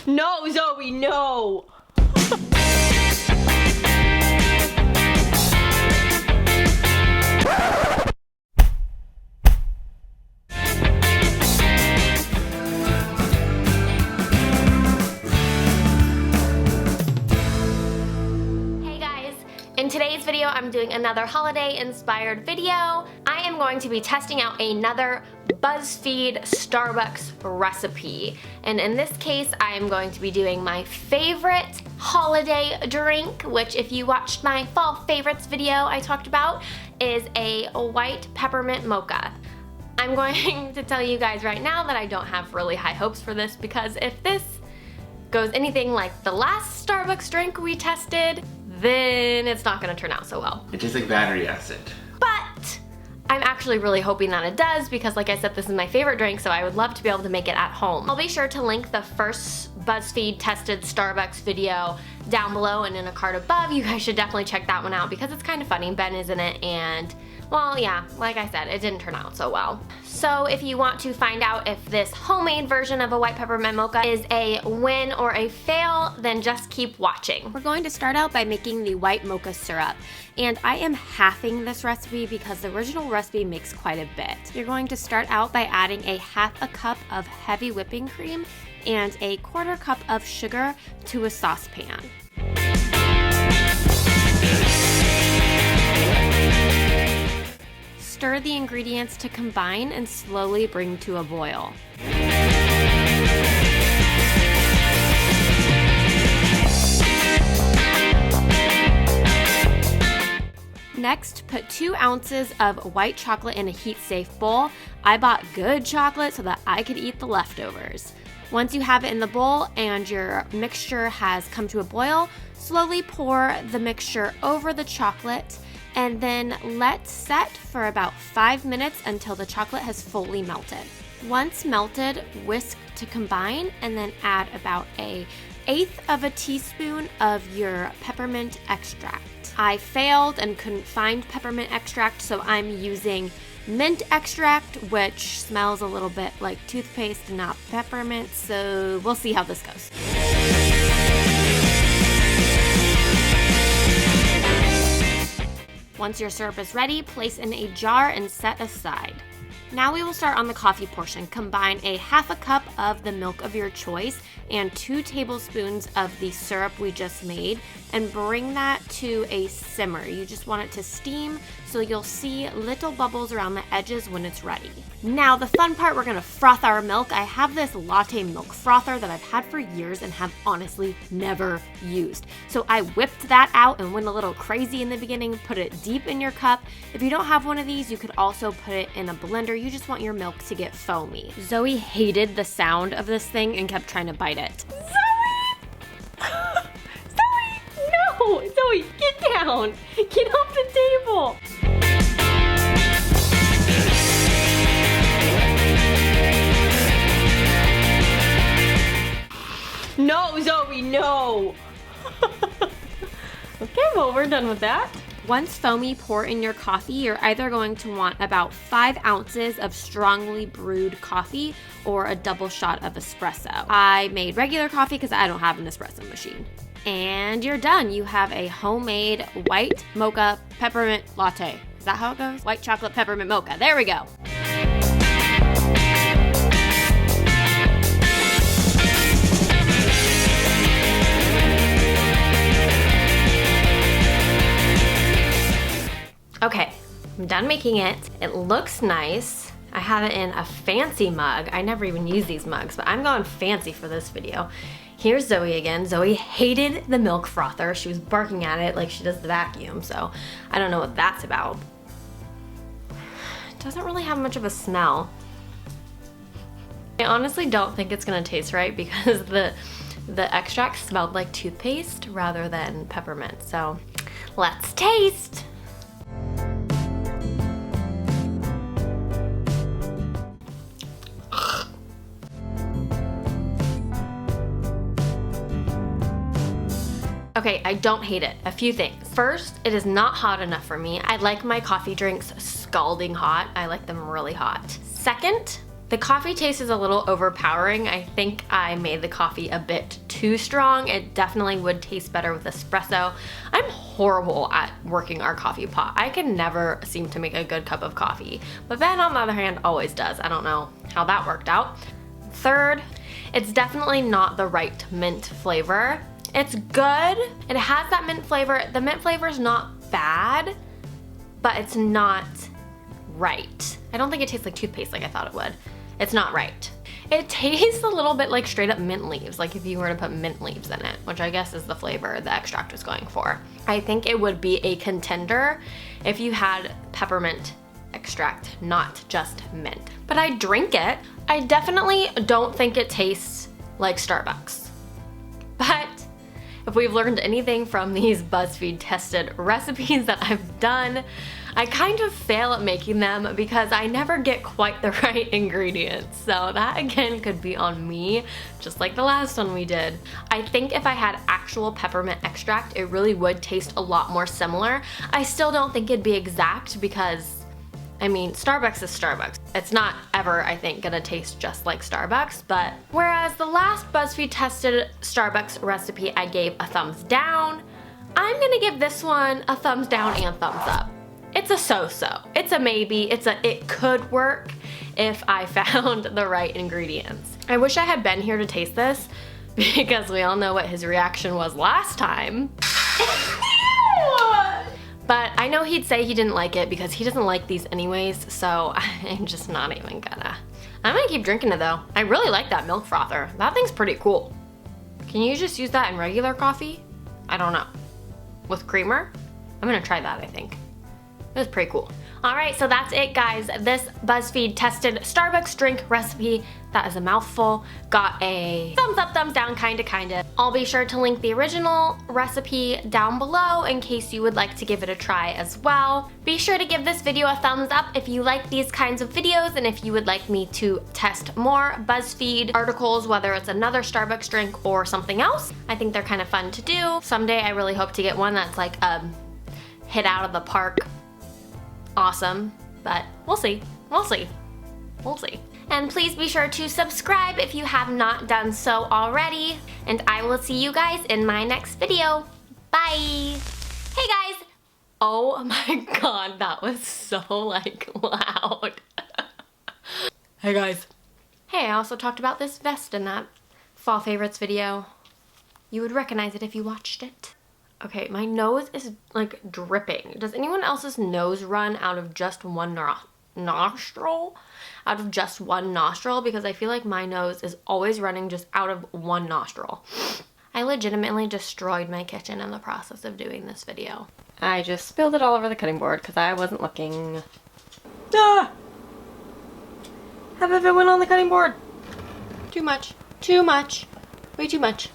No, Zoe, no! In today's video, I'm doing another holiday-inspired video. I am going to be testing out another Buzzfeed Starbucks recipe. And in this case, I am going to be doing my favorite holiday drink, which if you watched my fall favorites video I talked about, is a White Peppermint Mocha. I'm going to tell you guys right now that I don't have really high hopes for this, because if this goes anything like the last Starbucks drink we tested, then it's not gonna turn out so well. It tastes like battery acid. But I'm actually really hoping that it does, because like I said, this is my favorite drink, so I would love to be able to make it at home. I'll be sure to link the first Buzzfeed tested Starbucks video down below and in a card above. You guys should definitely check that one out because it's kind of funny. Ben is in it, and well, yeah, like I said, it didn't turn out so well. So if you want to find out if this homemade version of a White Peppermint Mocha is a win or a fail, then just keep watching. We're going to start out by making the white mocha syrup. And I am halving this recipe because the original recipe makes quite a bit. You're going to start out by adding a half a cup of heavy whipping cream and a quarter cup of sugar to a saucepan. Stir the ingredients to combine and slowly bring to a boil. Next, put 2 ounces of white chocolate in a heat-safe bowl. I bought good chocolate so that I could eat the leftovers. Once you have it in the bowl and your mixture has come to a boil, slowly pour the mixture over the chocolate and then let set for about 5 minutes until the chocolate has fully melted. Once melted, whisk to combine and then add about 1/8 of a teaspoon of your peppermint extract. I failed and couldn't find peppermint extract, so I'm using mint extract, which smells a little bit like toothpaste, not peppermint, so we'll see how this goes. Once your syrup is ready, place in a jar and set aside. Now we will start on the coffee portion. Combine a half a cup of the milk of your choice and 2 tablespoons of the syrup we just made and bring that to a simmer. You just want it to steam so you'll see little bubbles around the edges when it's ready. Now the fun part, we're gonna froth our milk. I have this latte milk frother that I've had for years and have honestly never used. So I whipped that out and went a little crazy in the beginning, put it deep in your cup. If you don't have one of these, you could also put it in a blender. You just want your milk to get foamy. Zoe hated the sound of this thing and kept trying to bite it. Zoe! Zoe, no! Zoe, get down! Get off the table! No, Zoe, no! Okay, well, we're done with that. Once foamy, pour in your coffee. You're either going to want about 5 ounces of strongly brewed coffee or a double shot of espresso. I made regular coffee because I don't have an espresso machine. And you're done. You have a homemade white mocha peppermint latte. Is that how it goes? White chocolate peppermint mocha. There we go. Okay, I'm done making it. It looks nice. I have it in a fancy mug. I never even use these mugs, but I'm going fancy for this video. Here's Zoe again. Zoe hated the milk frother. She was barking at it like she does the vacuum, so I don't know what that's about. It doesn't really have much of a smell. I honestly don't think it's gonna taste right because the extract smelled like toothpaste rather than peppermint, so let's taste. Okay, I don't hate it. A few things. First, it is not hot enough for me. I like my coffee drinks scalding hot. I like them really hot. Second, The coffee taste is a little overpowering. I think I made the coffee a bit too strong. It definitely would taste better with espresso. I'm horrible at working our coffee pot. I can never seem to make a good cup of coffee. But Ben, on the other hand, always does. I don't know how that worked out. Third, it's definitely not the right mint flavor. It's good. It has that mint flavor. The mint flavor is not bad, but it's not right. I don't think it tastes like toothpaste like I thought it would. It's not right. It tastes a little bit like straight up mint leaves, like if you were to put mint leaves in it, which I guess is the flavor the extract was going for. I think it would be a contender if you had peppermint extract, not just mint. But I drink it. I definitely don't think it tastes like Starbucks. But if we've learned anything from these BuzzFeed tested recipes that I've done, I kind of fail at making them because I never get quite the right ingredients. So that again could be on me, just like the last one we did. I think if I had actual peppermint extract, it really would taste a lot more similar. I still don't think it'd be exact because, I mean, Starbucks is Starbucks. It's not ever, I think, gonna taste just like Starbucks, but whereas the last BuzzFeed tested Starbucks recipe I gave a thumbs down, I'm gonna give this one a thumbs down and thumbs up. It's a so-so. It's a maybe. It could work if I found the right ingredients. I wish I had been here to taste this because we all know what his reaction was last time. But I know he'd say he didn't like it because he doesn't like these anyways, so I'm just not even gonna. I'm gonna keep drinking it though. I really like that milk frother. That thing's pretty cool. Can you just use that in regular coffee? I don't know. With creamer? I'm gonna try that, I think. It was pretty cool. All right, so that's it, guys. This BuzzFeed tested Starbucks drink recipe, that is a mouthful, got a thumbs up, thumbs down, kinda. I'll be sure to link the original recipe down below in case you would like to give it a try as well. Be sure to give this video a thumbs up if you like these kinds of videos and if you would like me to test more BuzzFeed articles, whether it's another Starbucks drink or something else. I think they're kind of fun to do. Someday I really hope to get one that's like hit out of the park. Awesome, but we'll see. And please be sure to subscribe if you have not done so already. And I will see you guys in my next video. Bye. Hey guys. Oh my God, that was so like loud. Hey guys. Hey, I also talked about this vest in that fall favorites video. You would recognize it if you watched it. Okay, my nose is like dripping. Does anyone else's nose run out of just one nostril? Out of just one nostril? Because I feel like my nose is always running just out of one nostril. I legitimately destroyed my kitchen in the process of doing this video. I just spilled it all over the cutting board because I wasn't looking. Ah! Half of it went on the cutting board. Too much. Way too much.